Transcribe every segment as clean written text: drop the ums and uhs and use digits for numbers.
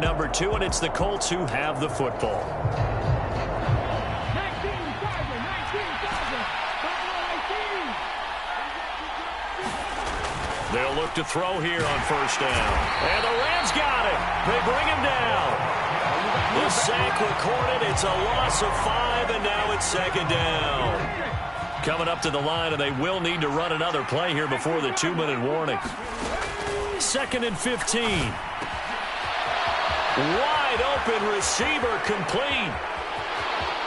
number 2, and it's the Colts who have the football. They'll look to throw here on first down. And the Rams got it. They bring him down. The sack recorded. It's a loss of 5, and now it's second down. Coming up to the line, and they will need to run another play here before the 2-minute warning. 2nd and 15. Wide open receiver complete.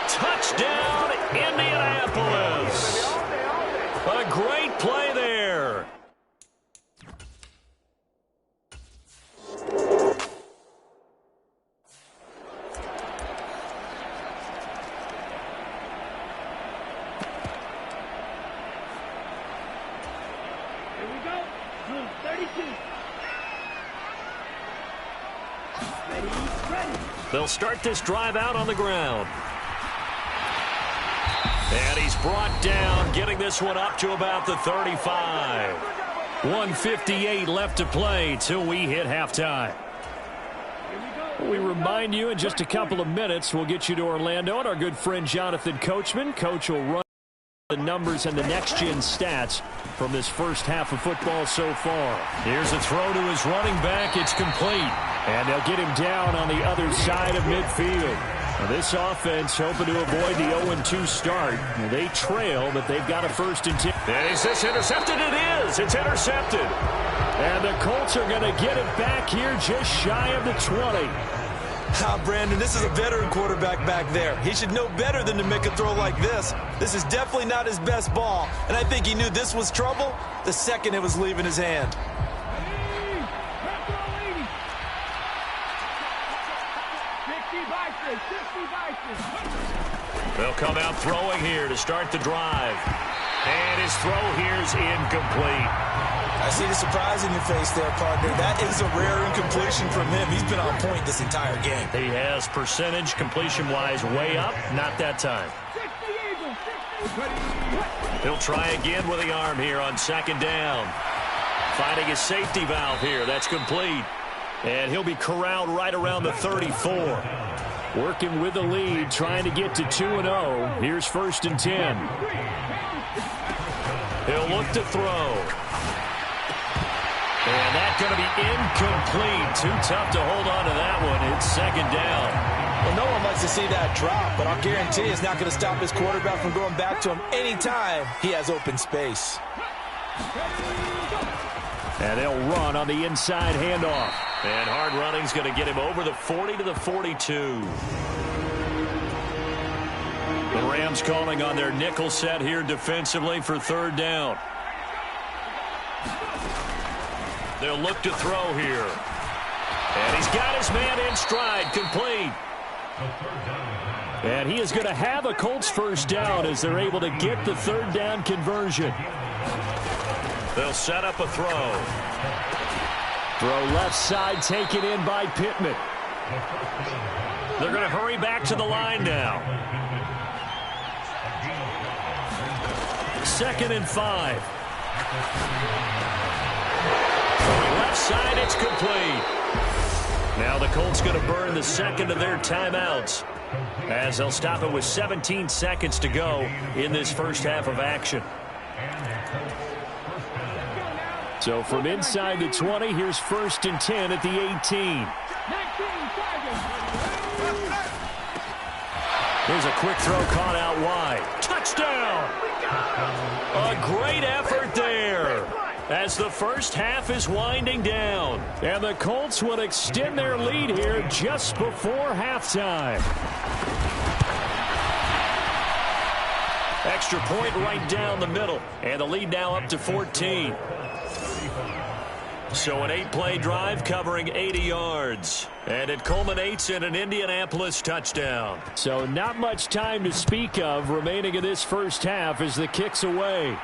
Touchdown, Indianapolis. A great play there. They'll start this drive out on the ground. And he's brought down, getting this one up to about the 35. 1:58 left to play till we hit halftime. We remind you in just a couple of minutes, we'll get you to Orlando and our good friend Jonathan Coachman. Coach will run the numbers and the next-gen stats from this first half of football so far. Here's a throw to his running back. It's complete. And they'll get him down on the other side of midfield. Now this offense hoping to avoid the 0-2 start. They trail, but they've got a 1st and 10. And is this intercepted? It is. It's intercepted. And the Colts are going to get it back here just shy of the 20. Brandon, this is a veteran quarterback back there. He should know better than to make a throw like this. This is definitely not his best ball, and I think he knew this was trouble the second it was leaving his hand. They'll come out throwing here to start the drive. And his throw here's incomplete. I see the surprise in your face there, partner. That is a rare incompletion from him. He's been on point this entire game. He has percentage completion-wise way up. Not that time. He'll try again with the arm here on 2nd down. Finding his safety valve here. That's complete. And he'll be corralled right around the 34. Working with the lead, trying to get to 2-0. Here's 1st and 10. He'll look to throw. And that's going to be incomplete. Too tough to hold on to that one. It's 2nd down. Well, no one likes to see that drop, but I'll guarantee it's not going to stop his quarterback from going back to him anytime he has open space. And they'll run on the inside handoff. And hard running's going to get him over the 40 to the 42. The Rams calling on their nickel set here defensively for 3rd down. They'll look to throw here. And he's got his man in stride, complete. And he is going to have a Colts 1st down as they're able to get the 3rd down conversion. They'll set up a throw. Throw left side taken in by Pittman. They're going to hurry back to the line now. 2nd and 5. Left side, it's complete. Now the Colts going to burn the 2nd of their timeouts as they'll stop it with 17 seconds to go in this first half of action. So from inside the 20, here's 1st and 10 at the 18. Here's a quick throw caught out wide. Touchdown! A great effort there as the first half is winding down. And the Colts will extend their lead here just before halftime. Extra point right down the middle. And the lead now up to 14. So an 8-play drive covering 80 yards. And it culminates in an Indianapolis touchdown. So not much time to speak of remaining in this first half as the kick's away.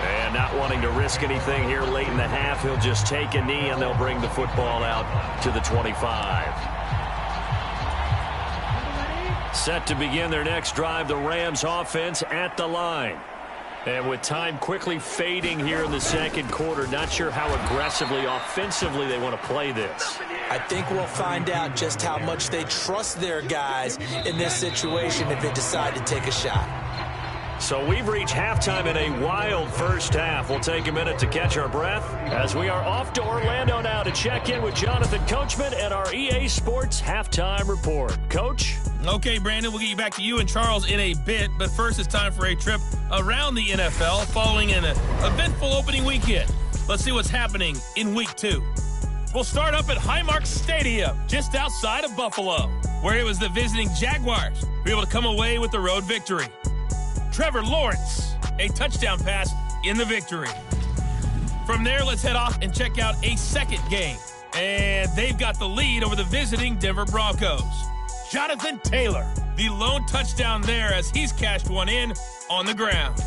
And not wanting to risk anything here late in the half, he'll just take a knee and they'll bring the football out to the 25. Set to begin their next drive, the Rams offense at the line. And with time quickly fading here in the second quarter, not sure how aggressively, offensively they want to play this. I think we'll find out just how much they trust their guys in this situation if they decide to take a shot. So we've reached halftime in a wild first half. We'll take a minute to catch our breath as we are off to Orlando now to check in with Jonathan Coachman and our EA Sports Halftime Report. Coach? Okay, Brandon, we'll get you back to you and Charles in a bit, but first it's time for a trip around the NFL following an eventful opening weekend. Let's see what's happening in Week 2. We'll start up at Highmark Stadium, just outside of Buffalo, where it was the visiting Jaguars who were able to come away with the road victory. Trevor Lawrence, a touchdown pass in the victory. From there, let's head off and check out a second game. And they've got the lead over the visiting Denver Broncos. Jonathan Taylor, the lone touchdown there as he's cashed one in on the ground.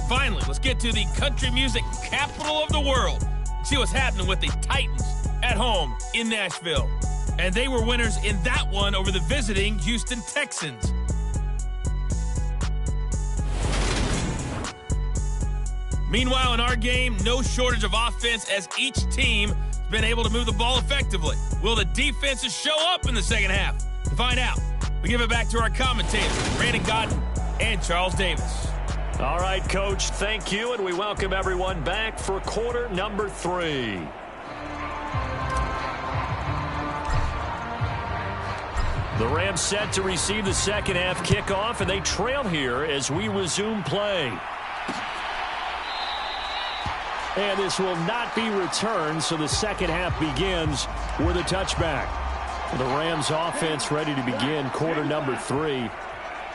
Finally, let's get to the country music capital of the world. See what's happening with the Titans at home in Nashville. And they were winners in that one over the visiting Houston Texans. Meanwhile, in our game, no shortage of offense as each team has been able to move the ball effectively. Will the defenses show up in the second half? To find out, we give it back to our commentators, Brandon Godden and Charles Davis. All right, Coach, thank you, and we welcome everyone back for quarter number 3. The Rams set to receive the second half kickoff, and they trail here as we resume play. And this will not be returned, so the second half begins with a touchback. The Rams offense ready to begin quarter number 3.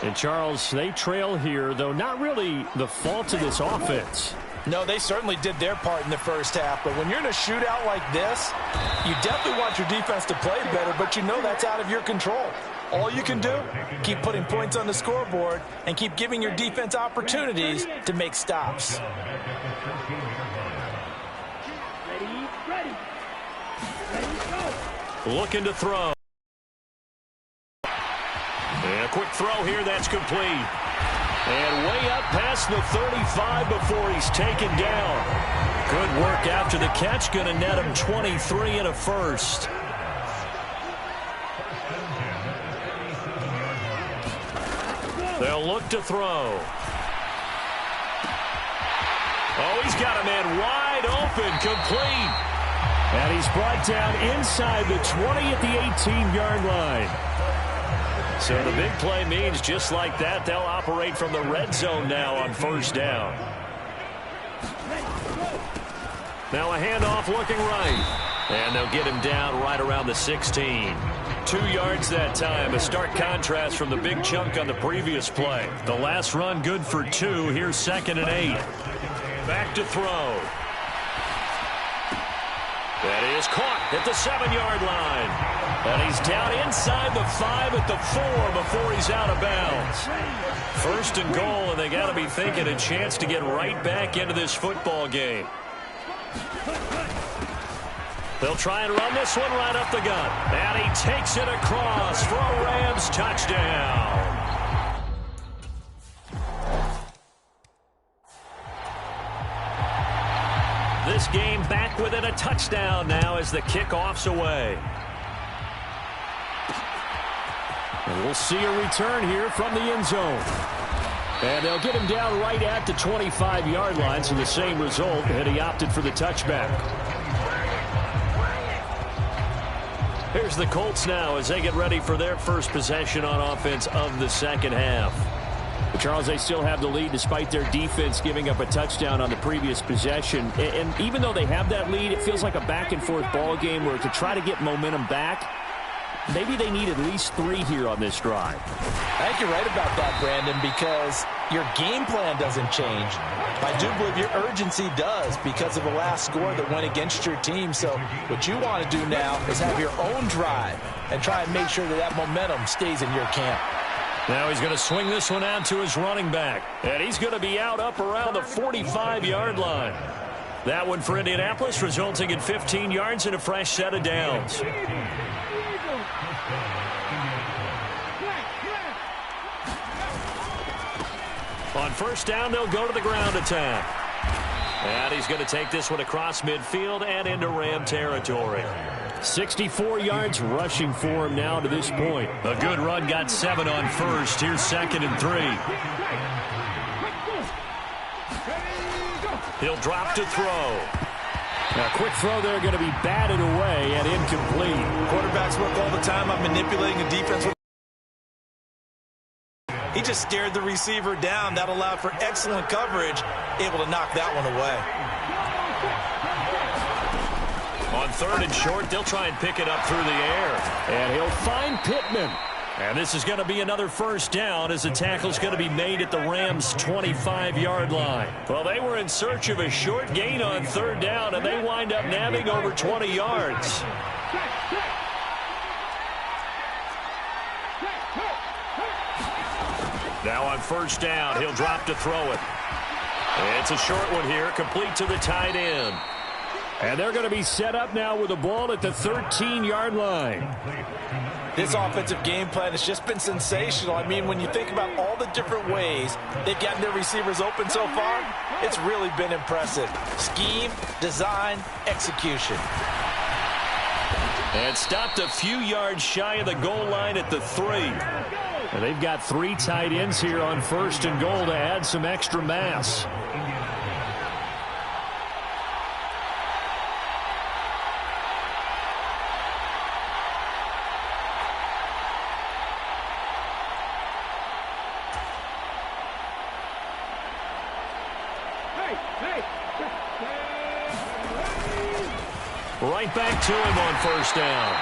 And Charles, they trail here, though not really the fault of this offense. No, they certainly did their part in the first half, but when you're in a shootout like this, you definitely want your defense to play better, but you know that's out of your control. All you can do, keep putting points on the scoreboard and keep giving your defense opportunities to make stops. Looking to throw. And a quick throw here, that's complete. And way up past the 35 before he's taken down. Good work after the catch, going to net him 23 and a first. They'll look to throw. Oh, he's got a man wide open, complete. And he's brought down inside the 20 at the 18-yard line. So the big play means just like that, they'll operate from the red zone now on first down. Now a handoff looking right. And they'll get him down right around the 16. 2 yards that time, a stark contrast from the big chunk on the previous play. The last run good for 2. Here's 2nd and 8. Back to throw. That is caught at the 7-yard line. And he's down inside the 5 at the 4 before he's out of bounds. First and goal, and they got to be thinking a chance to get right back into this football game. They'll try and run this one right up the gut. And he takes it across for a Rams touchdown. This game back within a touchdown now as the kickoff's away. And we'll see a return here from the end zone. And they'll get him down right at the 25-yard line, so the same result, and he opted for the touchback. Here's the Colts now as they get ready for their first possession on offense of the second half. But Charles, they still have the lead despite their defense giving up a touchdown on the previous possession. And even though they have that lead, it feels like a back-and-forth ball game where to try to get momentum back, maybe they need at least 3 here on this drive. I think you're right about that, Brandon, because your game plan doesn't change. I do believe your urgency does because of the last score that went against your team. So what you want to do now is have your own drive and try and make sure that that momentum stays in your camp. Now he's going to swing this one out to his running back. And he's going to be out up around the 45-yard line. That one for Indianapolis, resulting in 15 yards and a fresh set of downs. On first down, they'll go to the ground attack. And he's going to take this one across midfield and into Ram territory. 64 yards rushing for him now to this point. A good run, got 7 on first. Here's 2nd and 3. He'll drop to throw. A quick throw there, going to be batted away and incomplete. Quarterbacks work all the time on manipulating a defense. He just stared the receiver down. That allowed for excellent coverage, able to knock that one away. On 3rd and short, they'll try and pick it up through the air. And he'll find Pittman. And this is going to be another first down as the tackle's going to be made at the Rams' 25-yard line. Well, they were in search of a short gain on 3rd down, and they wind up nabbing over 20 yards. Now on first down, he'll drop to throw it. It's a short one here, complete to the tight end. And they're going to be set up now with the ball at the 13-yard line. This offensive game plan has just been sensational. I mean, when you think about all the different ways they've gotten their receivers open so far, it's really been impressive. Scheme, design, execution. And stopped a few yards shy of the goal line at the 3. And they've got 3 tight ends here on 1st and goal to add some extra mass. Right back to him on first down.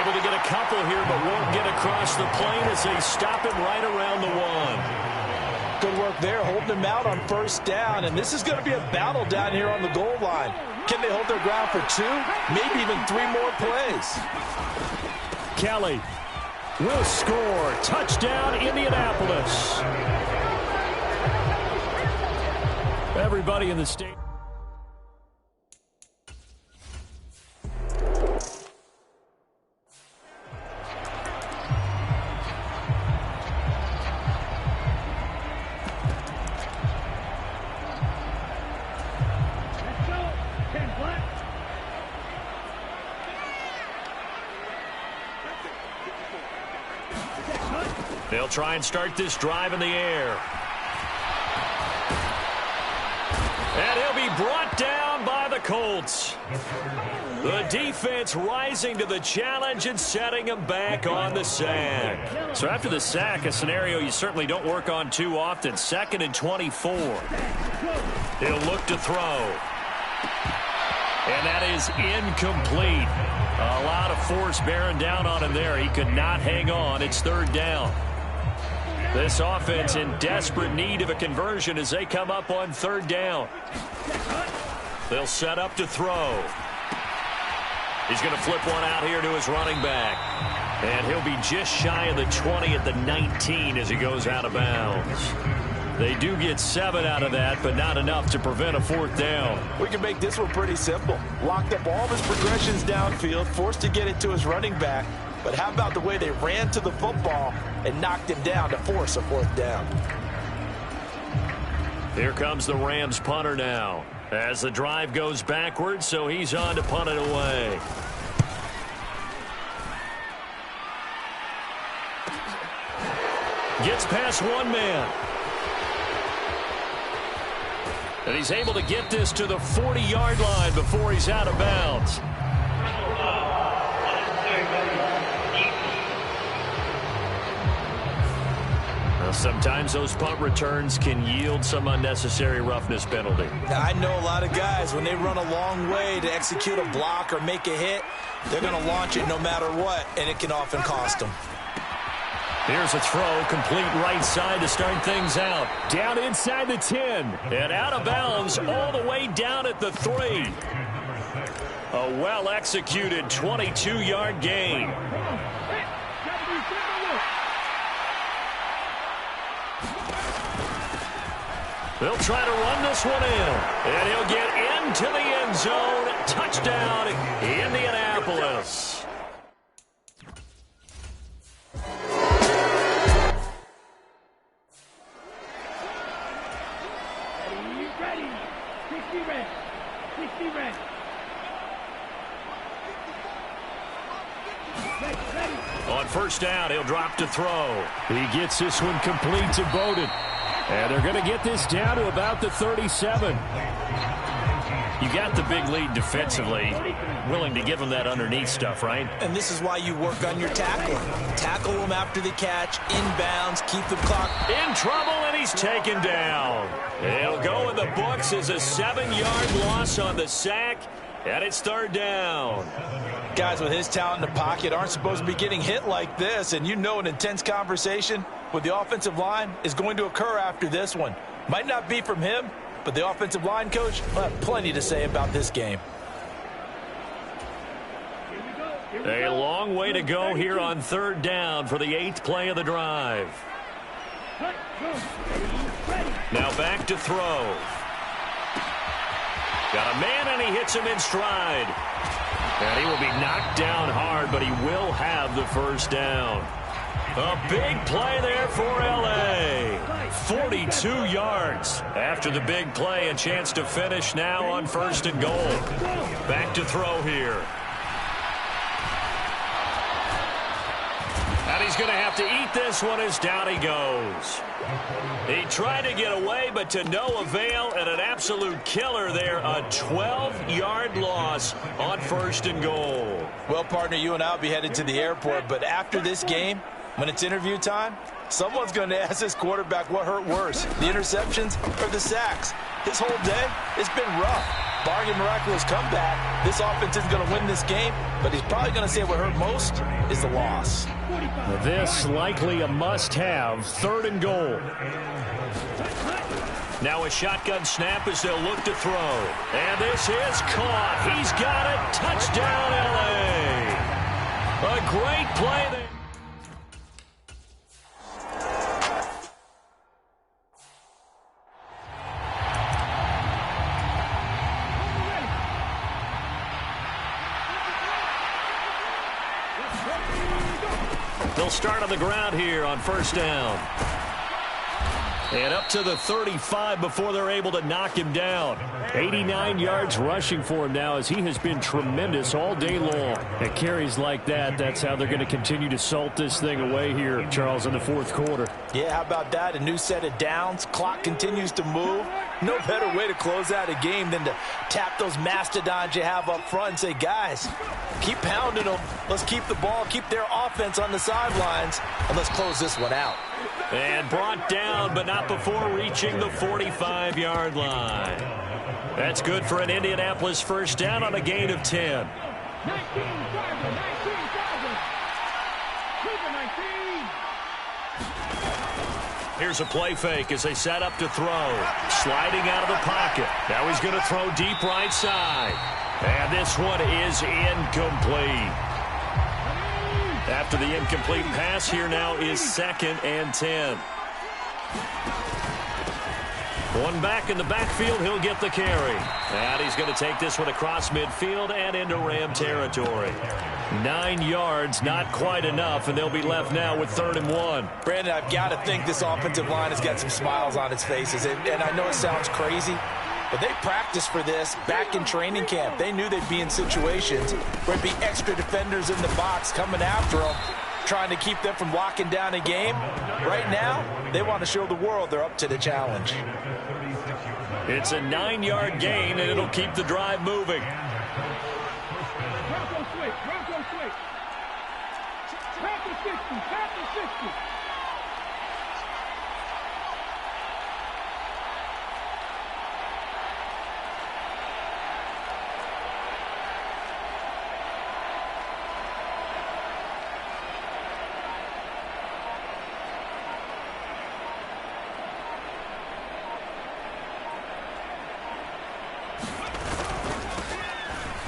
Able to get a couple here, but won't get across the plane as they stop him right around the 1. Good work there, holding him out on first down, and this is going to be a battle down here on the goal line. Can they hold their ground for 2, maybe even 3 more plays? Kelly will score. Touchdown, Indianapolis. Everybody in the state. They'll try and start this drive in the air. And he'll be brought down by the Colts. The defense rising to the challenge and setting him back on the sack. So after the sack, a scenario you certainly don't work on too often. 2nd and 24. He'll look to throw. And that is incomplete. A lot of force bearing down on him there. He could not hang on. It's 3rd down. This offense in desperate need of a conversion as they come up on 3rd down. They'll set up to throw. He's going to flip one out here to his running back. And he'll be just shy of the 20 at the 19 as he goes out of bounds. They do get 7 out of that, but not enough to prevent a 4th down. We can make this one pretty simple. Locked up all of his progressions downfield, forced to get it to his running back. But how about the way they ran to the football and knocked him down to force a 4th down? Here comes the Rams punter now as the drive goes backwards, so he's on to punt it away. Gets past one man. And he's able to get this to the 40-yard line before he's out of bounds. Sometimes those punt returns can yield some unnecessary roughness penalty. Now, I know a lot of guys, when they run a long way to execute a block or make a hit, they're going to launch it no matter what, and it can often cost them. Here's a throw, complete right side to start things out. Down inside the 10, and out of bounds all the way down at the 3. A well-executed 22-yard gain. They'll try to run this one in, and he'll get into the end zone. Touchdown, Indianapolis. On first down, he'll drop to throw. He gets this one complete to Bowden. And they're going to get this down to about the 37. You got the big lead defensively. Willing to give him that underneath stuff, right? And this is why you work on your tackling. Tackle him after the catch, inbounds, keep the clock. In trouble, and he's taken down. He'll go in the books as a 7-yard loss on the sack, and it's third down. Guys with his talent in the pocket aren't supposed to be getting hit like this, and you know an intense conversation with the offensive line is going to occur after this one. Might not be from him, but the offensive line coach will have plenty to say about this game. A long way to go here on third down for the 8th play of the drive. Now back to throw. Got a man, and he hits him in stride. And he will be knocked down hard, but he will have the first down. A big play there for L.A. 42 yards. After the big play, a chance to finish now on first and goal. Back to throw here. And he's going to have to eat this one as down he goes. He tried to get away, but to no avail, and an absolute killer there. A 12-yard loss on first and goal. Well, partner, you and I will be headed to the airport, but after this game, when it's interview time, someone's going to ask this quarterback what hurt worse, the interceptions or the sacks. His whole day, it's been rough. Barring a miraculous comeback, this offense isn't going to win this game, but he's probably going to say what hurt most is the loss. This likely a must-have, third and goal. Now a shotgun snap as they'll look to throw. And this is caught. He's got it. Touchdown, L.A. A great play there. They'll start on the ground here on first down. And up to the 35 before they're able to knock him down. 89 yards rushing for him now as he has been tremendous all day long. At carries like that, that's how they're going to continue to salt this thing away here, Charles, in the fourth quarter. Yeah, how about that? A new set of downs. Clock continues to move. No better way to close out a game than to tap those mastodons you have up front and say, guys, keep pounding them. Let's keep the ball, keep their offense on the sidelines, and let's close this one out. And brought down, but not before reaching the 45-yard line. That's good for an Indianapolis first down on a gain of 10. Here's a play fake as they set up to throw. Sliding out of the pocket. Now he's going to throw deep right side. And this one is incomplete. After the incomplete pass, here now is 2nd and 10. One back in the backfield, he'll get the carry. And he's going to take this one across midfield and into Ram territory. 9 yards, not quite enough, and they'll be left now with 3rd and 1. Brandon, I've got to think this offensive line has got some smiles on its faces. And I know it sounds crazy, but they practiced for this back in training camp. They knew they'd be in situations where it'd be extra defenders in the box coming after them, trying to keep them from locking down a game. Right now, they want to show the world they're up to the challenge. It's a 9-yard gain, and it'll keep the drive moving.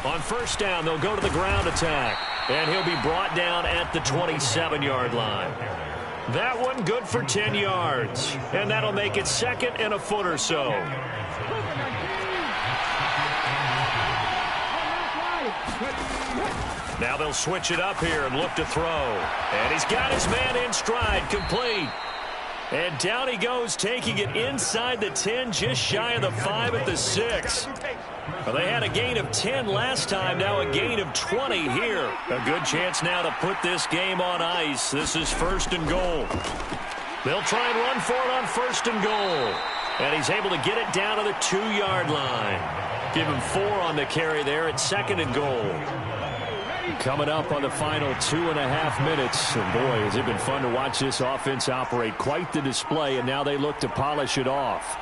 On first down, they'll go to the ground attack. And he'll be brought down at the 27-yard line. That one good for 10 yards. And that'll make it 2nd and a foot or so. Now they'll switch it up here and look to throw. And he's got his man in stride, complete. And down he goes, taking it inside the 10, just shy of the 5 at the 6. Well, they had a gain of 10 last time, now a gain of 20 here. A good chance now to put this game on ice. This is 1st and goal. They'll try and run for it on 1st and goal. And he's able to get it down to the 2-yard line. Give him 4 on the carry there at 2nd and goal. Coming up on the final 2.5 minutes. And boy, has it been fun to watch this offense operate. Quite the display, and now they look to polish it off.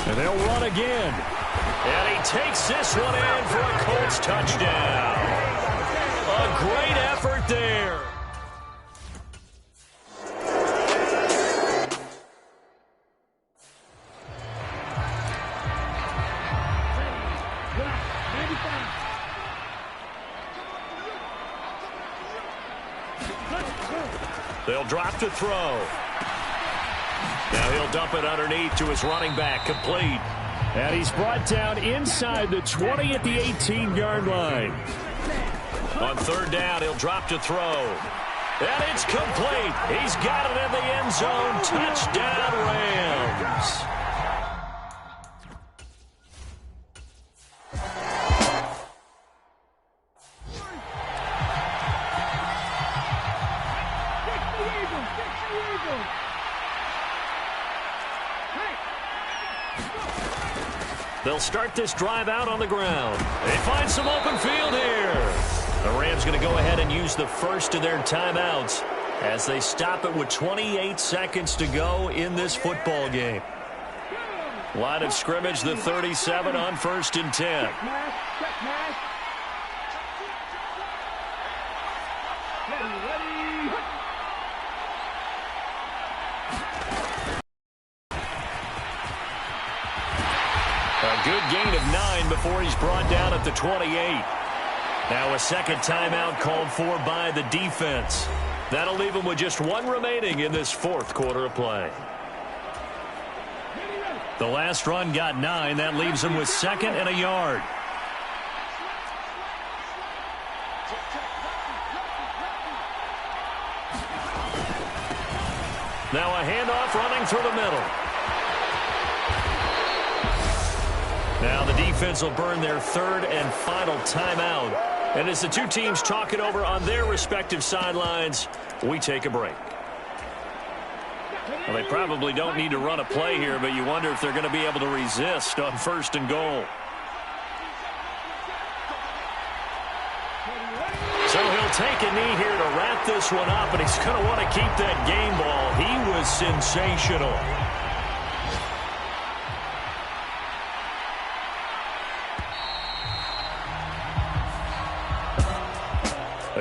And they'll run again. And he takes this one in for a Colts touchdown. A great effort there. They'll drop to throw. Now he'll dump it underneath to his running back, complete. And he's brought down inside the 20 at the 18-yard line. On 3rd down, he'll drop to throw. And it's complete. He's got it in the end zone. Touchdown, Rams. They'll start this drive out on the ground. They find some open field here. The Rams going to go ahead and use the first of their timeouts as they stop it with 28 seconds to go in this football game. Line of scrimmage, the 37 on 1st and 10. A good gain of 9 before he's brought down at the 28. Now a second timeout called for by the defense. That'll leave him with just 1 remaining in this 4th quarter of play. The last run got 9. That leaves him with 2nd and a yard. Now a handoff running through the middle. Now the defense will burn their 3rd and final timeout. And as the two teams talk it over on their respective sidelines, we take a break. Well, they probably don't need to run a play here, but you wonder if they're going to be able to resist on 1st and goal. So he'll take a knee here to wrap this one up, and he's going to want to keep that game ball. He was sensational.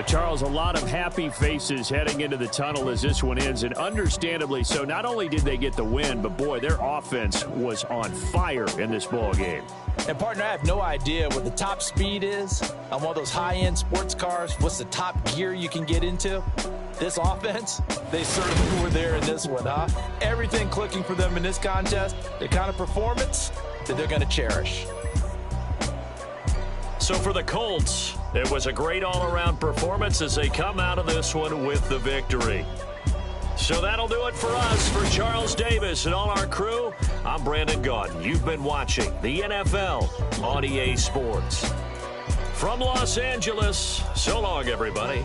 Charles, a lot of happy faces heading into the tunnel as this one ends, and understandably so. Not only did they get the win, but boy, their offense was on fire in this ball game. And partner, I have no idea what the top speed is on one of those high-end sports cars. What's the top gear you can get into? This offense, they certainly were there in this one, huh? Everything clicking for them in this contest, the kind of performance that they're going to cherish. So for the Colts, it was a great all-around performance as they come out of this one with the victory. So that'll do it for us. For Charles Davis and all our crew, I'm Brandon Gaudin. You've been watching the NFL on EA Sports. From Los Angeles, so long, everybody.